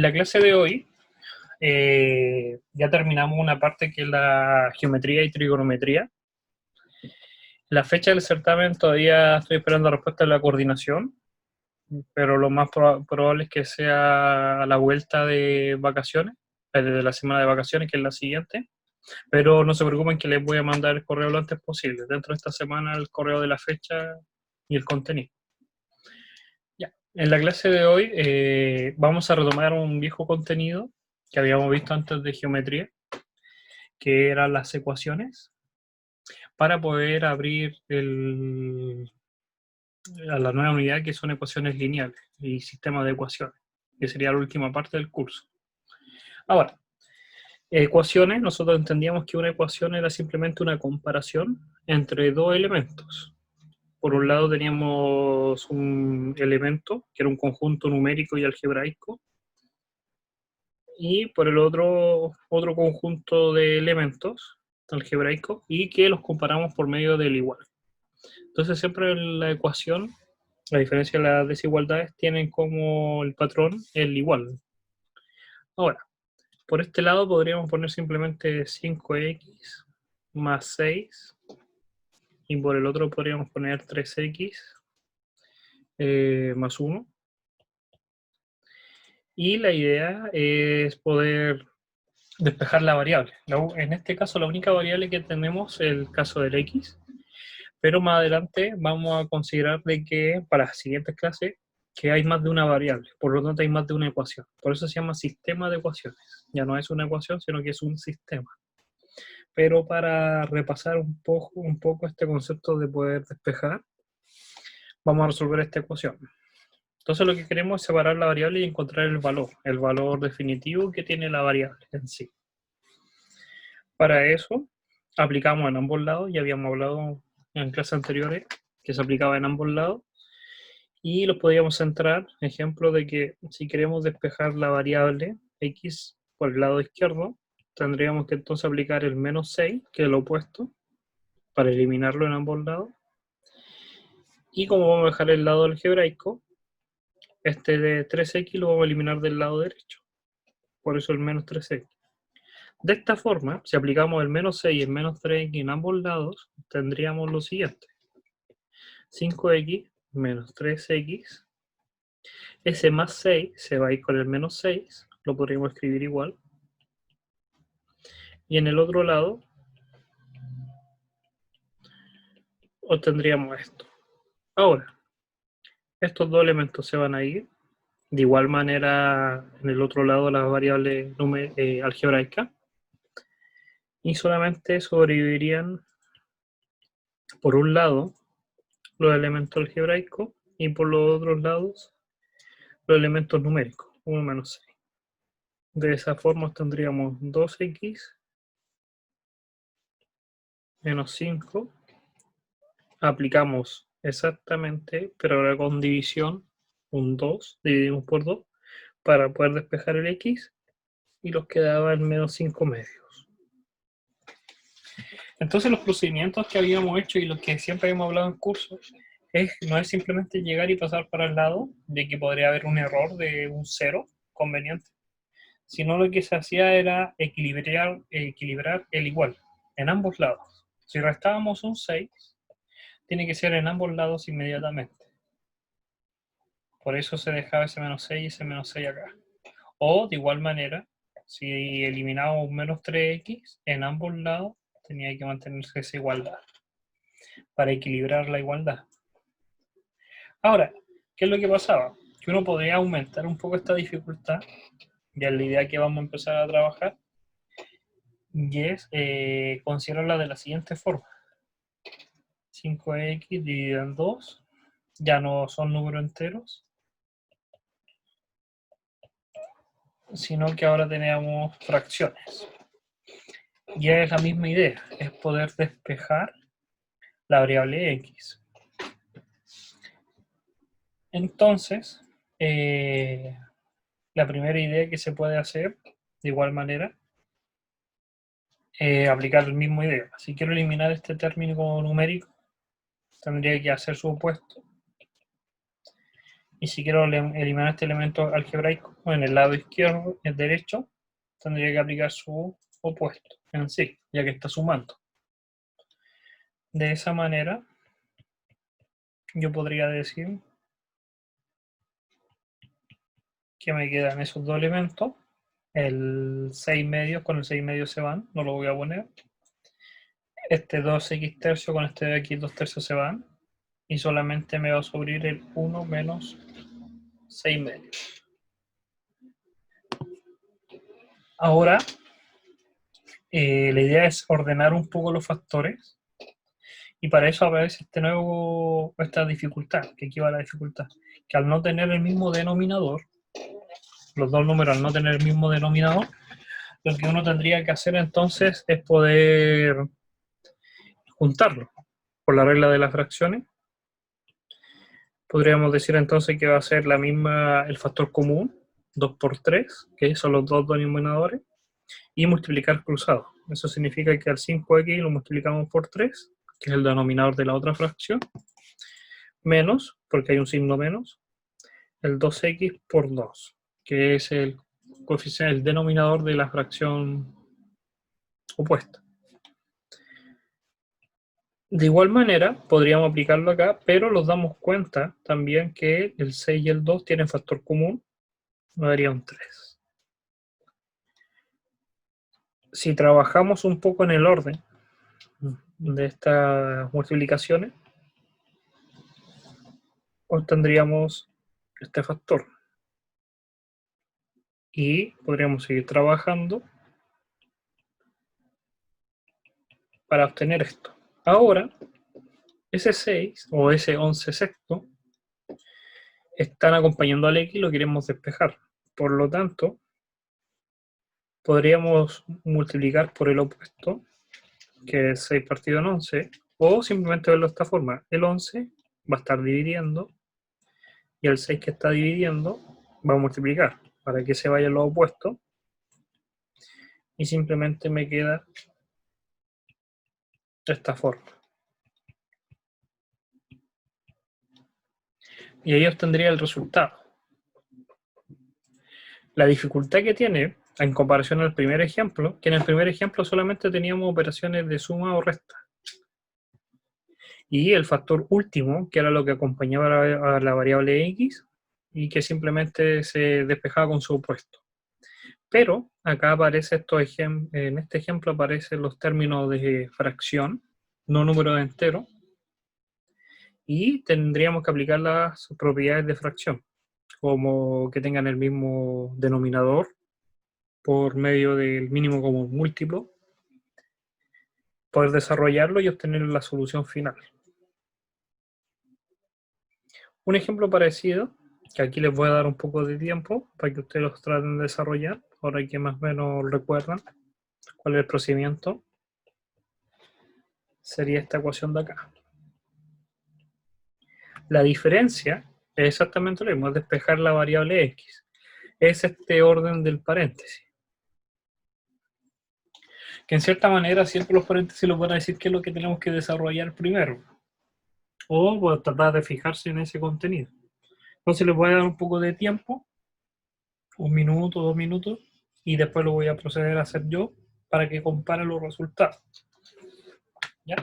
la clase de hoy ya terminamos una parte que es la geometría y trigonometría. La fecha del certamen todavía estoy esperando la respuesta de la coordinación, pero lo más probable es que sea a la vuelta de vacaciones, de la semana de vacaciones, que es la siguiente. Pero no se preocupen que les voy a mandar el correo lo antes posible. Dentro de esta semana el correo de la fecha y el contenido. Ya. En la clase de hoy vamos a retomar un viejo contenido que habíamos visto antes de geometría, que eran las ecuaciones, para poder abrir a la nueva unidad que son ecuaciones lineales y sistemas de ecuaciones, que sería la última parte del curso. Ahora, ecuaciones, nosotros entendíamos que una ecuación era simplemente una comparación entre dos elementos. Por un lado teníamos un elemento, que era un conjunto numérico y algebraico, y por el otro conjunto de elementos algebraicos, y que los comparamos por medio del igual. Entonces siempre en la ecuación, a diferencia de las desigualdades, tienen como el patrón el igual. Ahora, por este lado podríamos poner simplemente 5x más 6, y por el otro podríamos poner 3x más 1. Y la idea es poder despejar la variable. En este caso la única variable que tenemos es el caso del x, pero más adelante vamos a considerar de que para las siguientes clases que hay más de una variable, por lo tanto hay más de una ecuación. Por eso se llama sistema de ecuaciones. Ya no es una ecuación, sino que es un sistema. Pero para repasar un poco este concepto de poder despejar, vamos a resolver esta ecuación. Entonces lo que queremos es separar la variable y encontrar el valor definitivo que tiene la variable en sí. Para eso aplicamos en ambos lados, ya habíamos hablado en clases anteriores que se aplicaba en ambos lados, y los podíamos centrar, ejemplo de que si queremos despejar la variable x por el lado izquierdo, tendríamos que entonces aplicar el menos 6, que es lo opuesto, para eliminarlo en ambos lados. Y como vamos a dejar el lado algebraico, este de 3x lo vamos a eliminar del lado derecho, por eso el menos 3x. De esta forma, si aplicamos el menos 6 y el menos 3x en ambos lados, tendríamos lo siguiente: 5x menos 3x, ese más 6 se va a ir con el menos 6, lo podríamos escribir igual, y en el otro lado obtendríamos esto. Ahora, estos dos elementos se van a ir, de igual manera en el otro lado las variables algebraicas, y solamente sobrevivirían por un lado los elementos algebraicos y por los otros lados los elementos numéricos, 1 menos 6. De esa forma tendríamos 2x menos 5. Aplicamos exactamente, pero ahora con división, un 2, dividimos por 2 para poder despejar el x, y nos quedaba en menos 5 medios. Entonces los procedimientos que habíamos hecho y los que siempre hemos hablado en cursos no es simplemente llegar y pasar para el lado, de que podría haber un error de un 0 conveniente, sino lo que se hacía era equilibrar el igual en ambos lados. Si restábamos un 6, tiene que ser en ambos lados inmediatamente. Por eso se dejaba ese menos 6 y ese menos 6 acá. O de igual manera, si eliminábamos un menos 3x, en ambos lados tenía que mantenerse esa igualdad para equilibrar la igualdad. Ahora, ¿qué es lo que pasaba? Que uno podría aumentar un poco esta dificultad, ya es la idea que vamos a empezar a trabajar, y es considerarla de la siguiente forma: 5x dividido en 2, ya no son números enteros, sino que ahora tenemos fracciones. Y es la misma idea, es poder despejar la variable x. Entonces, la primera idea que se puede hacer, de igual manera, aplicar la misma idea. Si quiero eliminar este término numérico, tendría que hacer su opuesto. Y si quiero eliminar este elemento algebraico, en el lado izquierdo, el derecho, tendría que aplicar su opuesto en sí, ya que está sumando. De esa manera, yo podría decir que me quedan esos dos elementos. El 6 medios con el 6 medios se van, no lo voy a poner. Este 2x tercio con este de aquí 2 tercios se van. Y solamente me va a sobrir el 1 menos 6 medios. Ahora, la idea es ordenar un poco los factores. Y para eso aparece esta dificultad, que equivale a la dificultad. Que al no tener el mismo denominador, los dos números al no tener el mismo denominador, lo que uno tendría que hacer entonces es poder juntarlo. Por la regla de las fracciones, podríamos decir entonces que va a ser la misma, el factor común, 2 por 3, que son los dos denominadores, y multiplicar cruzado. Eso significa que al 5x lo multiplicamos por 3, que es el denominador de la otra fracción, menos, porque hay un signo menos, el 2x por 2, que es el coeficiente, el denominador de la fracción opuesta. De igual manera, podríamos aplicarlo acá, pero nos damos cuenta también que el 6 y el 2 tienen factor común, nos daría un 3. Si trabajamos un poco en el orden de estas multiplicaciones, obtendríamos este factor. Y podríamos seguir trabajando para obtener esto. Ahora, ese 6 o ese 11 sexto están acompañando al x y lo queremos despejar. Por lo tanto, podríamos multiplicar por el opuesto, que es 6 partido en 11, o simplemente verlo de esta forma. El 11 va a estar dividiendo y el 6 que está dividiendo va a multiplicar para que se vayan los opuestos y simplemente me queda de esta forma. Y ahí obtendría el resultado. La dificultad que tiene, en comparación al primer ejemplo, que en el primer ejemplo solamente teníamos operaciones de suma o resta. Y el factor último, que era lo que acompañaba a la variable x, y que simplemente se despejaba con su opuesto. Pero acá aparece en este ejemplo aparecen los términos de fracción, no número de entero, y tendríamos que aplicar las propiedades de fracción, como que tengan el mismo denominador por medio del mínimo común múltiplo, poder desarrollarlo y obtener la solución final. Un ejemplo parecido, que aquí les voy a dar un poco de tiempo para que ustedes los traten de desarrollar, ahora que más o menos recuerdan cuál es el procedimiento, sería esta ecuación de acá. La diferencia es exactamente lo mismo, es despejar la variable x. Es este orden del paréntesis. Que en cierta manera siempre los paréntesis los van a decir qué es lo que tenemos que desarrollar primero. O voy a tratar de fijarse en ese contenido. Entonces les voy a dar un poco de tiempo, 1 minuto, 2 minutos, y después lo voy a proceder a hacer yo para que comparen los resultados. ¿Ya?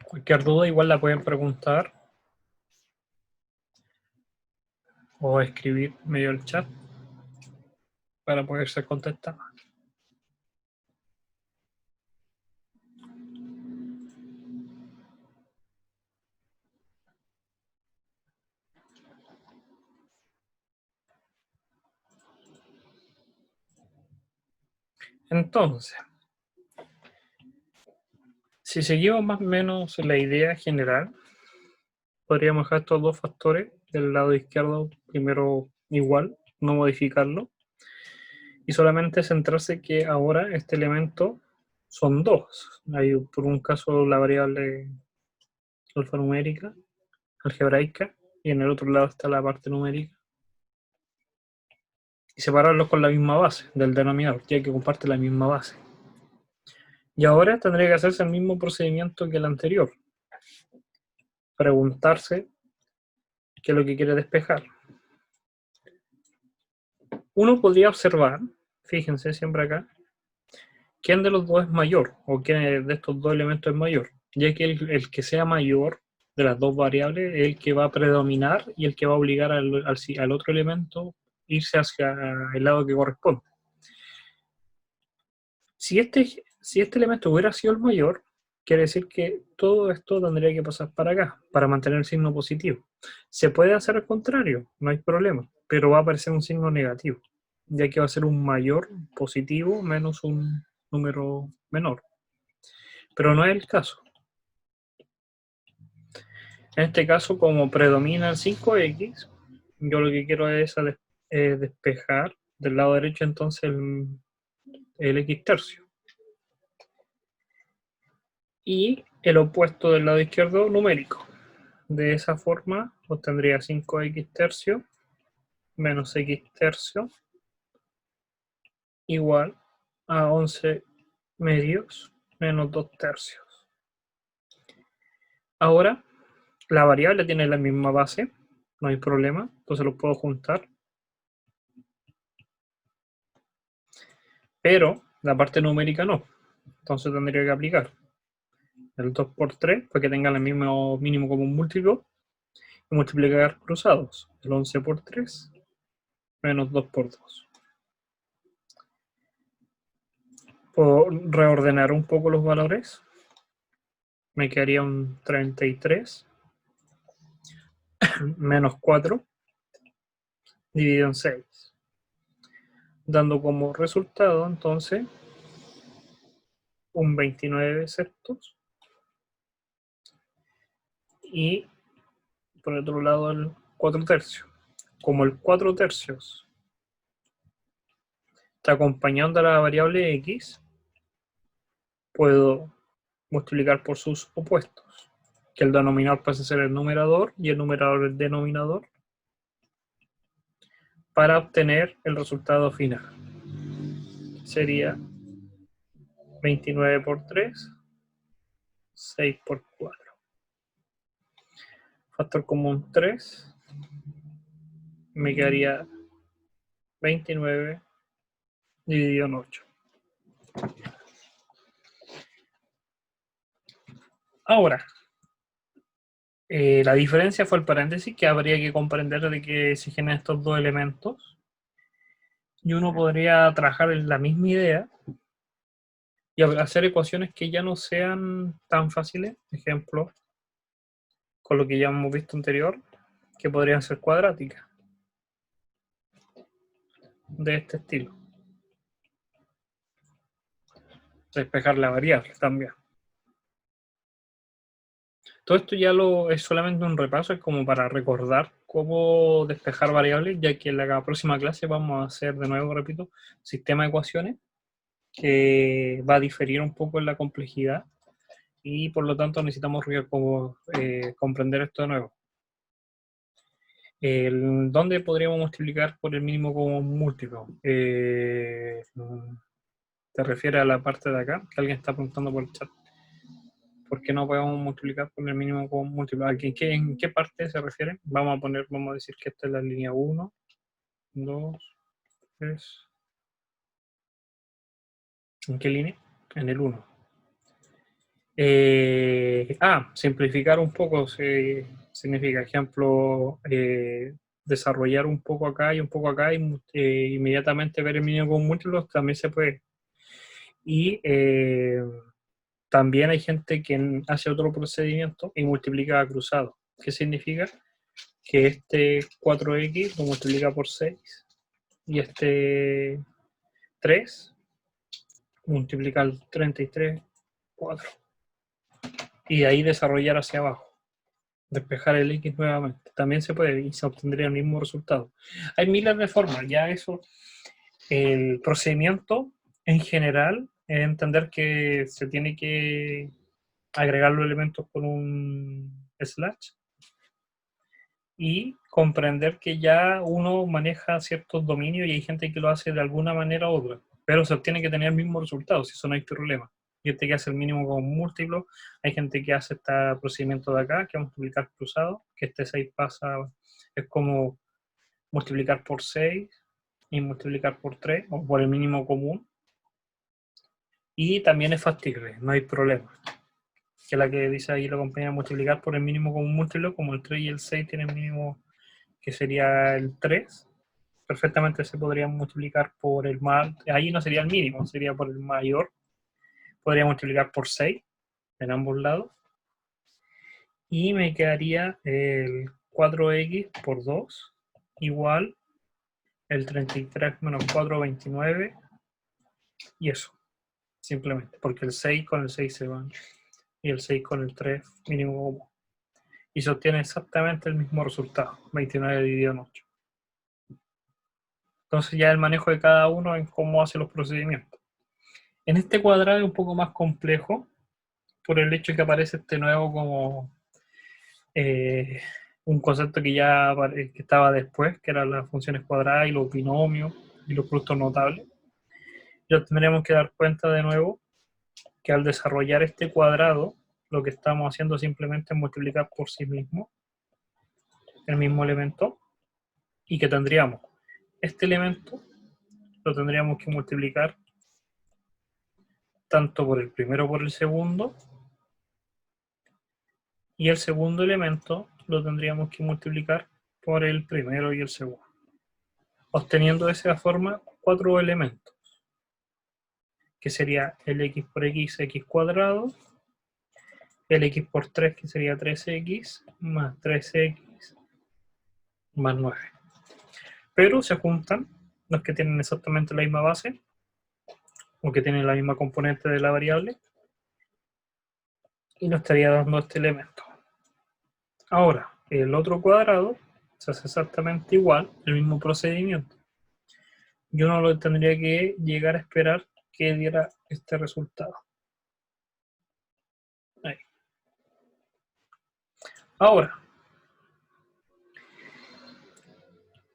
Cualquier duda igual la pueden preguntar o escribir medio el chat para poder ser contestada. Entonces, si seguimos más o menos la idea general, podríamos dejar estos dos factores del lado izquierdo primero igual, no modificarlo, y solamente centrarse que ahora este elemento son dos. Hay por un caso la variable alfanumérica, algebraica, y en el otro lado está la parte numérica. Y separarlos con la misma base del denominador, ya que comparte la misma base. Y ahora tendría que hacerse el mismo procedimiento que el anterior. Preguntarse qué es lo que quiere despejar. Uno podría observar, fíjense siempre acá, quién de los dos es mayor, o quién de estos dos elementos es mayor, ya que el que sea mayor de las dos variables es el que va a predominar y el que va a obligar al otro elemento a irse hacia el lado que corresponde. Si este elemento hubiera sido el mayor, quiere decir que todo esto tendría que pasar para acá, para mantener el signo positivo. Se puede hacer al contrario, no hay problema, pero va a aparecer un signo negativo, ya que va a ser un mayor positivo menos un número menor. Pero no es el caso. En este caso, como predomina el 5x, yo lo que quiero es despejar del lado derecho entonces el x tercio. Y el opuesto del lado izquierdo numérico. De esa forma obtendría 5x tercio menos x tercio igual a 11 medios menos 2 tercios. Ahora, la variable tiene la misma base, no hay problema, entonces los puedo juntar. Pero la parte numérica no, entonces tendría que aplicar el 2 por 3 para que tengan el mismo mínimo común múltiplo y multiplicar cruzados. El 11 por 3 menos 2 por 2. Puedo reordenar un poco los valores. Me quedaría un 33 menos 4 dividido en 6. Dando como resultado entonces un 29 sextos. Y por otro lado el 4 tercios. Como el 4 tercios está acompañando a la variable x, puedo multiplicar por sus opuestos, que el denominador pase a ser el numerador y el numerador el denominador, para obtener el resultado final. Sería 29 por 3, 6 por 4. Factor común 3, me quedaría 29 dividido en 8. Ahora, la diferencia fue el paréntesis, que habría que comprender de que se generan estos dos elementos. Y uno podría trabajar en la misma idea y hacer ecuaciones que ya no sean tan fáciles. Ejemplo, con lo que ya hemos visto anterior, que podrían ser cuadráticas. De este estilo. Despejar la variable también. Todo esto ya es solamente un repaso, es como para recordar cómo despejar variables, ya que en la próxima clase vamos a hacer de nuevo, repito, sistema de ecuaciones, que va a diferir un poco en la complejidad y por lo tanto necesitamos comprender esto de nuevo. ¿Dónde podríamos multiplicar por el mínimo común múltiplo? ¿Te refieres a la parte de acá? Que alguien está preguntando por el chat. ¿Por qué no podemos multiplicar por el mínimo común múltiplo? ¿En qué parte se refiere? Vamos a decir que esta es la línea 1, 2, 3. ¿En qué línea? En el 1. Simplificar un poco significa, ejemplo, desarrollar un poco acá y un poco acá y inmediatamente ver el mínimo común múltiplo también se puede. Y también hay gente que hace otro procedimiento y multiplica cruzado. ¿Qué significa? Que este 4x lo multiplica por 6 y este 3 multiplica el 33, 4. Y ahí desarrollar hacia abajo. Despejar el x nuevamente. También se puede y se obtendría el mismo resultado. Hay miles de formas. Ya eso, el procedimiento en general es entender que se tiene que agregar los elementos con un slash y comprender que ya uno maneja ciertos dominios y hay gente que lo hace de alguna manera u otra, pero se obtiene que tener el mismo resultado, si eso no hay problema. Hay gente que hace el mínimo con un múltiplo, hay gente que hace este procedimiento de acá, que es multiplicar cruzado, que este 6 pasa, es como multiplicar por 6 y multiplicar por 3, o por el mínimo común, y también es factible, no hay problema. Que es la que dice ahí la compañera, multiplicar por el mínimo común múltiplo, como el 3 y el 6 tienen mínimo que sería el 3, perfectamente se podría multiplicar por el más, ahí no sería el mínimo, sería por el mayor, podría multiplicar por 6 en ambos lados, y me quedaría el 4x por 2 igual el 33 menos 4, 29, y eso, simplemente, porque el 6 con el 6 se van, y el 6 con el 3 mínimo, y se obtiene exactamente el mismo resultado, 29 dividido en 8. Entonces ya el manejo de cada uno en cómo hace los procedimientos. En este cuadrado es un poco más complejo por el hecho de que aparece este nuevo como un concepto que ya que estaba después, que eran las funciones cuadradas y los binomios y los productos notables. Ya tendríamos que dar cuenta de nuevo que al desarrollar este cuadrado, lo que estamos haciendo simplemente es multiplicar por sí mismo el mismo elemento, y que tendríamos este elemento, lo tendríamos que multiplicar tanto por el primero como por el segundo, y el segundo elemento lo tendríamos que multiplicar por el primero y el segundo, obteniendo de esa forma 4 elementos, que sería el x por x, x cuadrado, el x por 3, que sería 3x, más 3x, más 9. Pero se juntan los que tienen exactamente la misma base, o que tienen la misma componente de la variable, y nos estaría dando este elemento. Ahora, el otro cuadrado se hace exactamente igual, el mismo procedimiento. Yo no lo tendría que llegar a esperar que diera este resultado. Ahí. Ahora,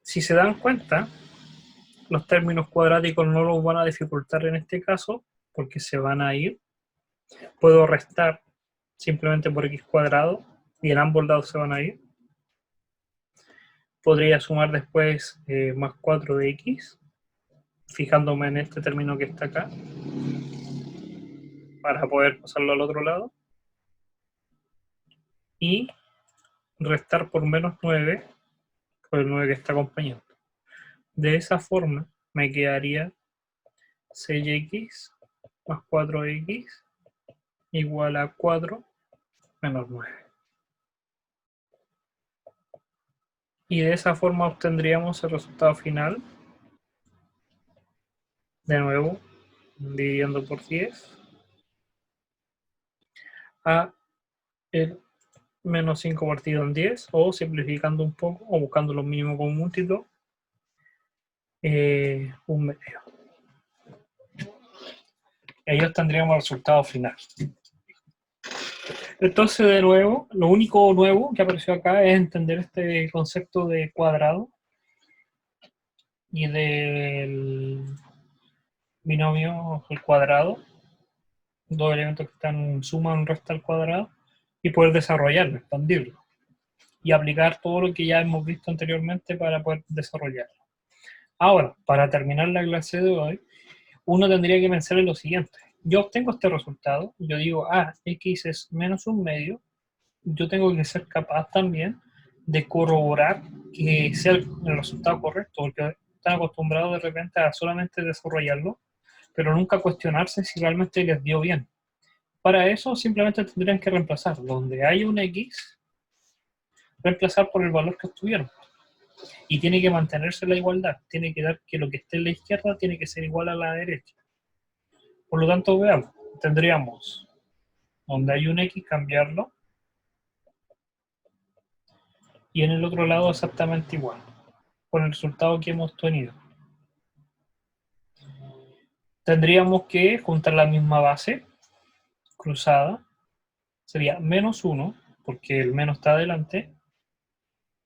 si se dan cuenta, los términos cuadráticos no los van a dificultar en este caso, porque se van a ir. Puedo restar simplemente por x cuadrado, y en ambos lados se van a ir. Podría sumar después más 4 de x, fijándome en este término que está acá, para poder pasarlo al otro lado. Y restar por menos 9, por el 9 que está acompañando. De esa forma me quedaría 6x más 4x igual a 4 menos 9. Y de esa forma obtendríamos el resultado final, de nuevo, dividiendo por 10, a el menos 5 partido en 10, o simplificando un poco, o buscando lo mínimo con un múltiplo, un medio. Ahí obtendríamos el resultado final. Entonces, de nuevo, lo único nuevo que apareció acá es entender este concepto de cuadrado y del binomio al cuadrado, dos elementos que están en suma o en resta al cuadrado, y poder desarrollarlo, expandirlo, y aplicar todo lo que ya hemos visto anteriormente para poder desarrollarlo. Ahora, para terminar la clase de hoy, uno tendría que pensar en lo siguiente. Yo obtengo este resultado, yo digo, x es menos un medio, yo tengo que ser capaz también de corroborar que sea el resultado correcto, porque están acostumbrados de repente a solamente desarrollarlo, pero nunca cuestionarse si realmente les dio bien. Para eso simplemente tendrían que reemplazar donde hay un x, reemplazar por el valor que obtuvieron. Y tiene que mantenerse la igualdad, tiene que dar que lo que esté en la izquierda tiene que ser igual a la derecha. Por lo tanto, veamos, tendríamos donde hay un x cambiarlo, y en el otro lado exactamente igual, con el resultado que hemos tenido. tendríamos que juntar la misma base cruzada. Sería menos 1, porque el menos está adelante,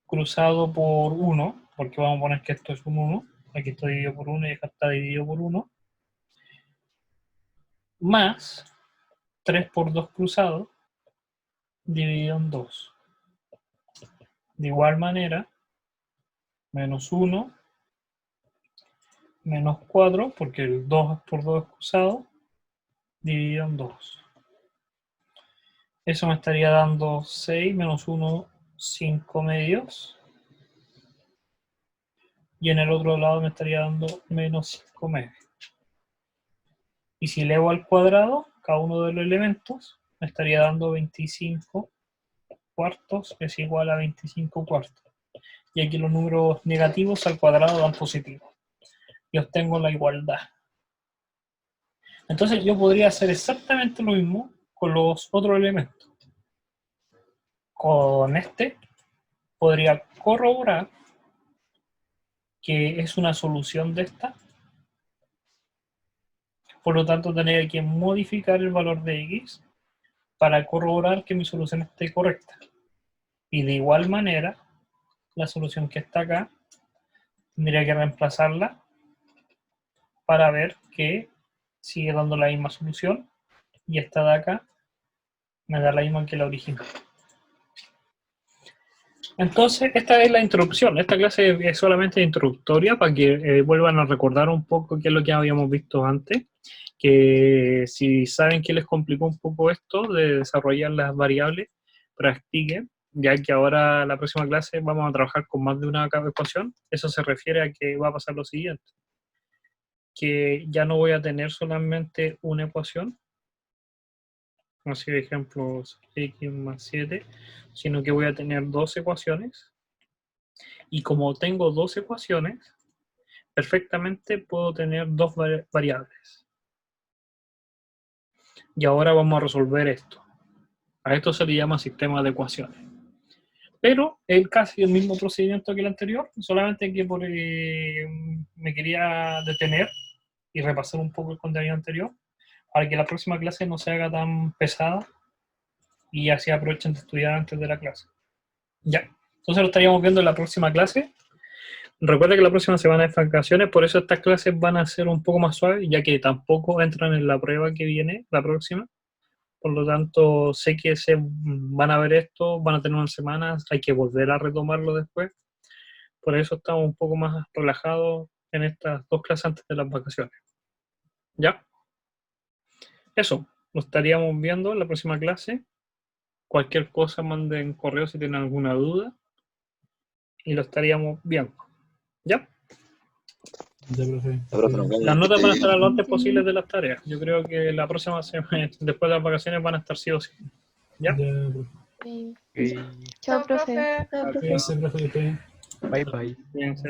cruzado por 1, porque vamos a poner que esto es un 1, aquí está dividido por 1 y acá está dividido por 1, más 3 por 2 cruzado, dividido en 2. De igual manera, menos 1, menos 4, porque el 2 por 2 es cruzado, dividido en 2. Eso me estaría dando 6 menos 1, 5 medios. Y en el otro lado me estaría dando menos 5 medios. Y si elevo al cuadrado cada uno de los elementos, me estaría dando 25 cuartos es igual a 25 cuartos. Y aquí los números negativos al cuadrado dan positivo. Y obtengo la igualdad. Entonces yo podría hacer exactamente lo mismo con los otros elementos. Con este podría corroborar que es una solución de esta. Por lo tanto, tendría que modificar el valor de x para corroborar que mi solución esté correcta. Y de igual manera, la solución que está acá, tendría que reemplazarla para ver que sigue dando la misma solución. Y esta de acá me da la misma que la original. Entonces, esta es la introducción. Esta clase es solamente introductoria para que vuelvan a recordar un poco qué es lo que habíamos visto antes. Que si saben que les complicó un poco esto de desarrollar las variables, practiquen, ya que ahora la próxima clase vamos a trabajar con más de una ecuación. Eso se refiere a que va a pasar lo siguiente, que ya no voy a tener solamente una ecuación, como si de ejemplo x más 7, sino que voy a tener dos ecuaciones, y como tengo dos ecuaciones, perfectamente puedo tener dos variables. Y ahora vamos a resolver esto. A esto se le llama sistema de ecuaciones. Pero es casi el mismo procedimiento que el anterior, solamente que me quería detener y repasar un poco el contenido anterior para que la próxima clase no se haga tan pesada y así aprovechen de estudiar antes de la clase. Ya, entonces lo estaríamos viendo en la próxima clase. Recuerda que la próxima semana es vacaciones, por eso estas clases van a ser un poco más suaves, ya que tampoco entran en la prueba que viene, la próxima. Por lo tanto, sé que se van a ver esto, van a tener unas semanas, hay que volver a retomarlo después. Por eso estamos un poco más relajados en estas dos clases antes de las vacaciones. ¿Ya? Eso, nos estaríamos viendo en la próxima clase. Cualquier cosa manden correo si tienen alguna duda. Y lo estaríamos viendo. ¿Ya? Ya, profe. Las notas van a estar lo antes posible de las tareas. Yo creo que la próxima semana, después de las vacaciones, van a estar sí o sí. ¿Ya? Ya, profe. Sí. Ok. Chao, profe. Gracias, profe. Bye bye. Bien, sí.